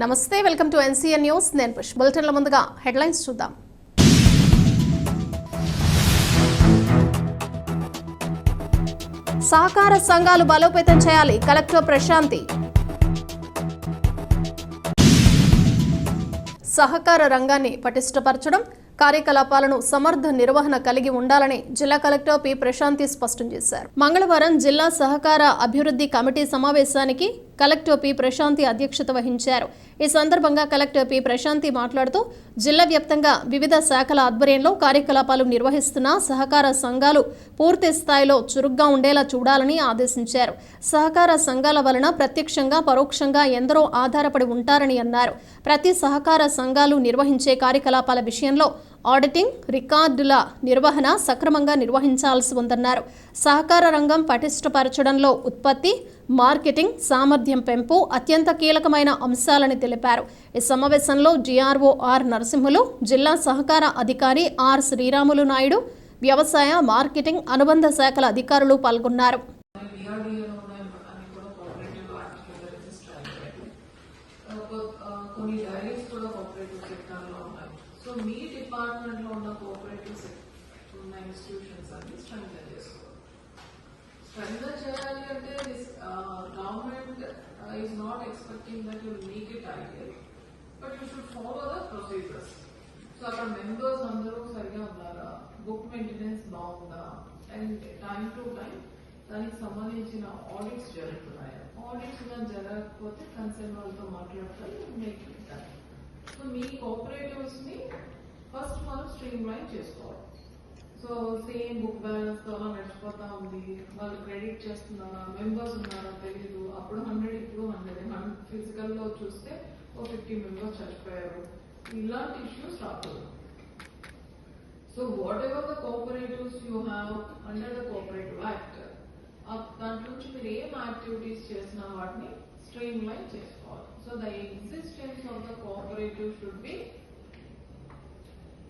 నమస్తే, welcome to NCN news. నేను push. బులెటిన్ల ముందుగా హెడ్లైన్స్ చూద్దాం. సహకార సంఘాలు బలోపేతం చేయాలి, కలెక్టర్ ప్రశాంతి. సహకార రంగాన్ని పటిష్టపరచడం, కార్యకలాపాలను సమర్థ నిర్వహణ కలిగి ఉండాలని జిల్లా కలెక్టర్ పి ప్రశాంతి స్పష్టం చేశారు. మంగళవారం జిల్లా సహకార అభివృద్ధి కమిటీ సమావేశానికి కలెక్టర్ పి ప్రశాంతి అధ్యక్షత వహించారు. ఈ సందర్భంగా కలెక్టర్ పి ప్రశాంతి మాట్లాడుతూ జిల్లా వ్యాప్తంగా వివిధ శాఖల ఆధ్వర్యంలో కార్యకలాపాలు నిర్వహిస్తున్న సహకార సంఘాలు పూర్తి స్థాయిలో చురుగ్గా ఉండేలా చూడాలని ఆదేశించారు. సహకార సంఘాల వలన ప్రత్యక్షంగా పరోక్షంగా ఎందరో ఆధారపడి ఉంటారని అన్నారు. ప్రతి సహకార సంఘాలు నిర్వహించే కార్యకలాపాల విషయంలో ఆడిటింగ్, రికార్డుల నిర్వహణ సక్రమంగా నిర్వహించాల్సి ఉందన్నారు. సహకార రంగం పటిష్టపరచడంలో ఉత్పత్తి, మార్కెటింగ్ సామర్థ్యం పెంపు అత్యంత కీలకమైన అంశాలని తెలిపారు. ఈ సమావేశంలో డిఆర్ఓ ఆర్ నరసింహులు, జిల్లా సహకార అధికారి ఆర్ శ్రీరాములు నాయుడు, వ్యవసాయ, మార్కెటింగ్, అనుబంధ శాఖల అధికారులు పాల్గొన్నారు. మీ డిపార్ట్మెంట్ లో ఉన్న కోఆపరేటివ్ ఉన్న ఇన్స్టిట్యూషన్స్ అన్ని స్ట్రెంగ్తన్ చేసుకోవాలి. స్ట్రెంగ్తన్ చేయాలి అంటే government is not expecting that you make it ideal, but you should follow the procedures. So అక్కడ మెంబర్స్ అందరూ సరిగా ఉన్నారా, బుక్ మెయింటెనెన్స్ బాగుందా, అండ్ టైం టు టైం దానికి సంబంధించిన ఆడిట్స్ జరుగుతున్నాయా, ఆడిట్స్ జరగకపోతే కన్సర్న్ వాళ్ళతో మాట్లాడతారు, make it done. So me cooperatives ని ఫస్ట్ మనం స్ట్రీమ్ లైన్ చేసుకోవాలి. సో సేమ్ బుక్ బ్యాలెన్స్ తో అలా నడిచిపోతా ఉంది, వాళ్ళు క్రెడిట్ చేస్తున్నారా, మెంబర్స్ ఉన్నారా తెలీదు, అప్పుడు 100 ఇప్పుడు 100 ఫిజికల్ లో చూస్తే 50 మెంబర్స్ చచ్చిపోయారు. ఇలాంటి ఇష్యూస్ రాకూడదు. So what ever the cooperatives you have under the cooperative act, దాంట్లో నుంచి మీరు ఏం యాక్టివిటీస్ చేసినా వాటిని స్ట్రీమ్ లైన్ చేసుకోవాలి. So the existence of the cooperative should be